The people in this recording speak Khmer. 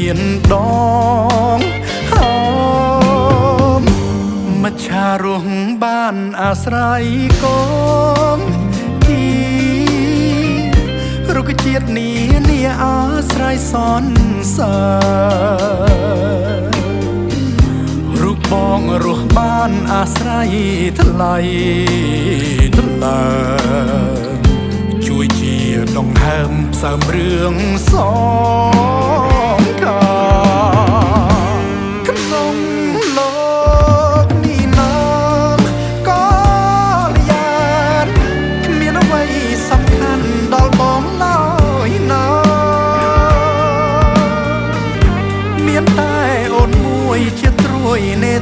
មានដងហោមមច្ឆារស់បានអាស្រ័យកងទីរុក្ខជាតិនាអាស្រ័យសន្សាររូបបងរស់បានអាស្រ័យថ្លៃថ្លាជួយជាដងហើមផ្សើមរឿងសងកាក្នុងលោកនេះណាក៏លយ៉ានគ្មានអ្វីសំខាន់ដល់បងឡើយណាមានតែអូនមួយជាត្រួយនេ